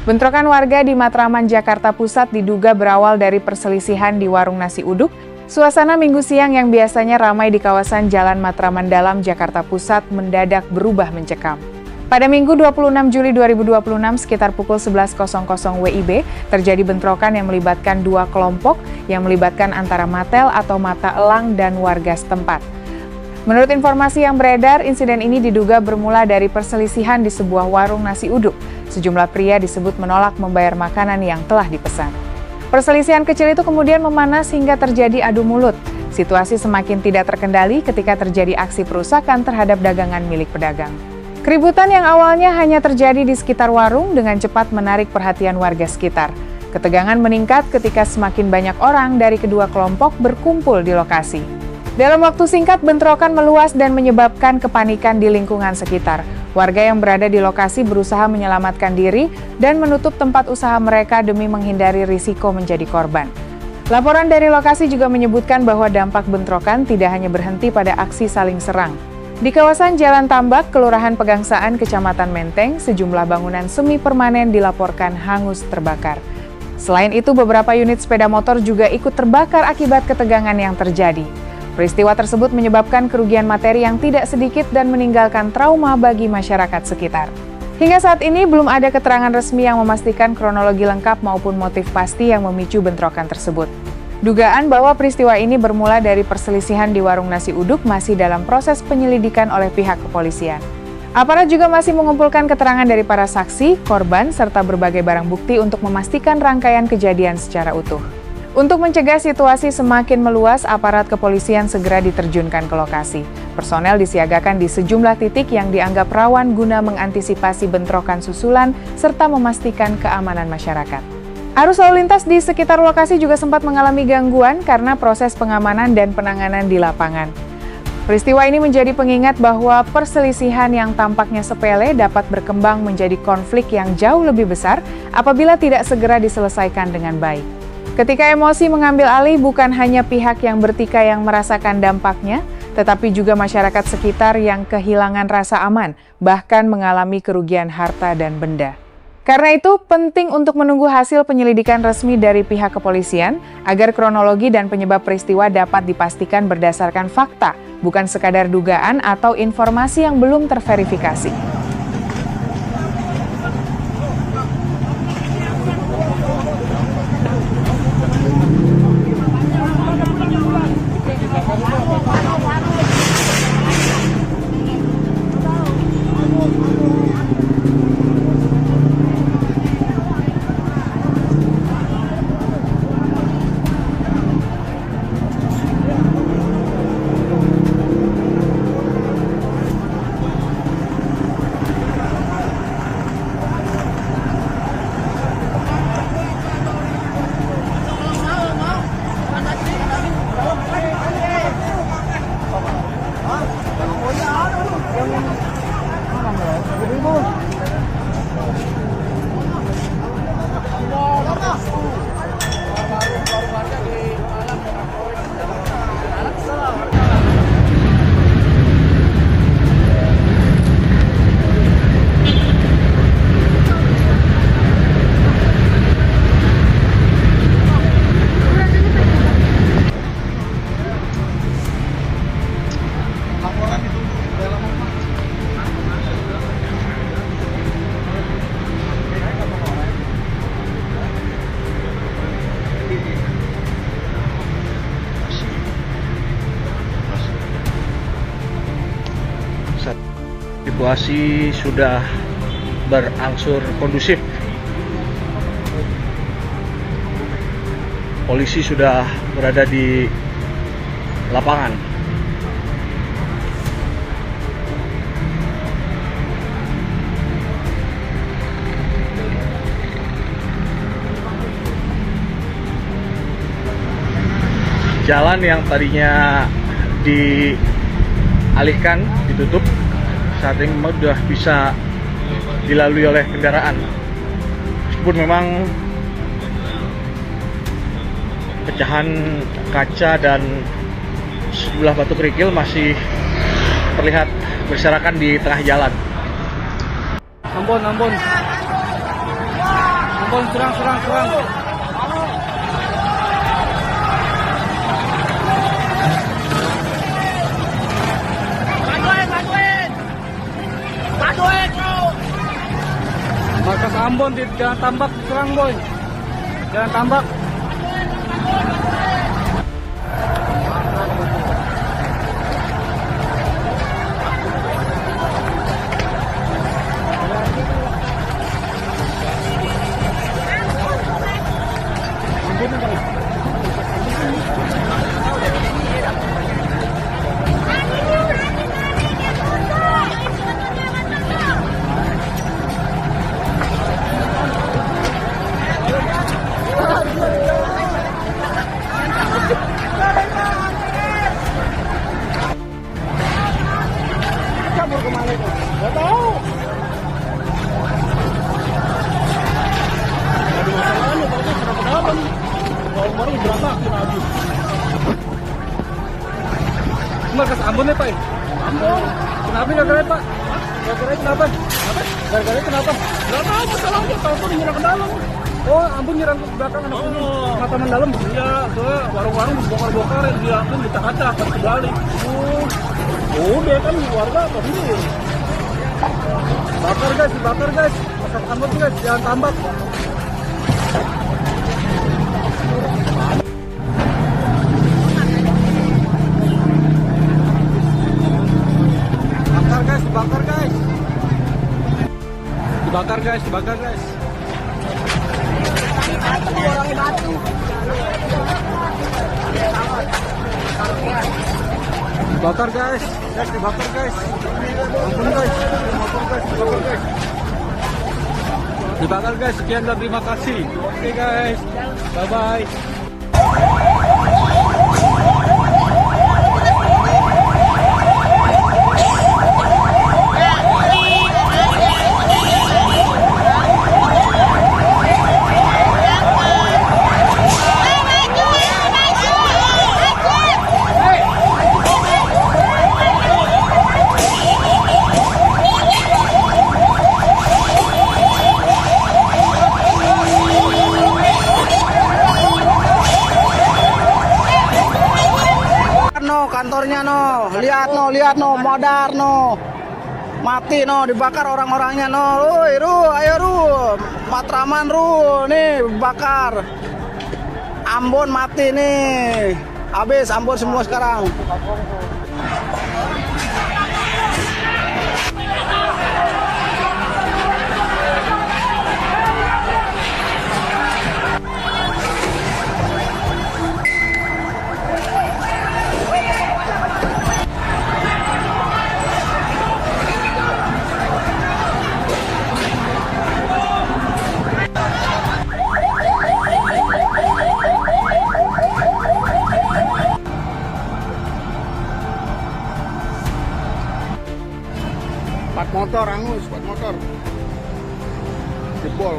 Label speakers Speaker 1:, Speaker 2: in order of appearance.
Speaker 1: Bentrokan warga di Matraman, Jakarta Pusat diduga berawal dari perselisihan di warung nasi uduk. Suasana Minggu siang yang biasanya ramai di kawasan Jalan Matraman Dalam, Jakarta Pusat mendadak berubah mencekam. Pada Minggu 26 Juli 2026 sekitar pukul 11.00 WIB, terjadi bentrokan yang melibatkan dua kelompok yang melibatkan antara Matel atau mata elang dan warga setempat. Menurut informasi yang beredar, insiden ini diduga bermula dari perselisihan di sebuah warung nasi uduk. Sejumlah pria disebut menolak membayar makanan yang telah dipesan. Perselisihan kecil itu kemudian memanas hingga terjadi adu mulut. Situasi semakin tidak terkendali ketika terjadi aksi perusakan terhadap dagangan milik pedagang. Keributan yang awalnya hanya terjadi di sekitar warung dengan cepat menarik perhatian warga sekitar. Ketegangan meningkat ketika semakin banyak orang dari kedua kelompok berkumpul di lokasi. Dalam waktu singkat, bentrokan meluas dan menyebabkan kepanikan di lingkungan sekitar. Warga yang berada di lokasi berusaha menyelamatkan diri dan menutup tempat usaha mereka demi menghindari risiko menjadi korban. Laporan dari lokasi juga menyebutkan bahwa dampak bentrokan tidak hanya berhenti pada aksi saling serang. Di kawasan Jalan Tambak, Kelurahan Pegangsaan, Kecamatan Menteng, sejumlah bangunan semi permanen dilaporkan hangus terbakar. Selain itu, beberapa unit sepeda motor juga ikut terbakar akibat ketegangan yang terjadi. Peristiwa tersebut menyebabkan kerugian materi yang tidak sedikit dan meninggalkan trauma bagi masyarakat sekitar. Hingga saat ini belum ada keterangan resmi yang memastikan kronologi lengkap maupun motif pasti yang memicu bentrokan tersebut. Dugaan bahwa peristiwa ini bermula dari perselisihan di warung nasi uduk masih dalam proses penyelidikan oleh pihak kepolisian. Aparat juga masih mengumpulkan keterangan dari para saksi, korban, serta berbagai barang bukti untuk memastikan rangkaian kejadian secara utuh. Untuk mencegah situasi semakin meluas, aparat kepolisian segera diterjunkan ke lokasi. Personel disiagakan di sejumlah titik yang dianggap rawan guna mengantisipasi bentrokan susulan serta memastikan keamanan masyarakat. Arus lalu lintas di sekitar lokasi juga sempat mengalami gangguan karena proses pengamanan dan penanganan di lapangan. Peristiwa ini menjadi pengingat bahwa perselisihan yang tampaknya sepele dapat berkembang menjadi konflik yang jauh lebih besar apabila tidak segera diselesaikan dengan baik. Ketika emosi mengambil alih, bukan hanya pihak yang bertikai yang merasakan dampaknya, tetapi juga masyarakat sekitar yang kehilangan rasa aman, bahkan mengalami kerugian harta dan benda. Karena itu, penting untuk menunggu hasil penyelidikan resmi dari pihak kepolisian, agar kronologi dan penyebab peristiwa dapat dipastikan berdasarkan fakta, bukan sekadar dugaan atau informasi yang belum terverifikasi.
Speaker 2: Situasi sudah berangsur kondusif. Polisi sudah berada di lapangan. Jalan yang tadinya dialihkan, ditutup, saat ini sudah bisa dilalui oleh kendaraan. Meskipun memang pecahan kaca dan sejumlah batu kerikil masih terlihat berserakan di tengah jalan. Ampun, ampun. Ambon serang.
Speaker 3: Bantuin, bro.
Speaker 2: Markas Ambon di Jalan Tambak serang, boy. Jalan Tambak. Kabur kemana itu? Gak tahu. Ada masalahnya, tapi kenapa dalam? Kalau baru berantakin lagi. Markas Ambon ya, Pak? Ambon. Kenapa gara-gara, Pak? Gara-gara kenapa? Gara-gara kenapa? Gak tahu masalahnya, tahu nyerang ke dalam. Oh, Ambon nyerang ke belakang anak ini. Mataman dalam? Iya, soalnya warung-warung bongkar-bongkar, dilakuin dicak-cak, harus kebalik. Udah kan warga apa ini? Bakar guys. Masak Ambon guys, jangan tambak. Dibakar guys.
Speaker 3: Orangnya batu.
Speaker 2: Dibakar guys. Dibakar guys. Sekian dan terima kasih. Oke guys. Bye bye.
Speaker 3: Kantornya lihat modar mati dibakar orang-orangnya ayo Matraman nih bakar. Ambon mati nih, habis Ambon semua sekarang. Empat motor jebol.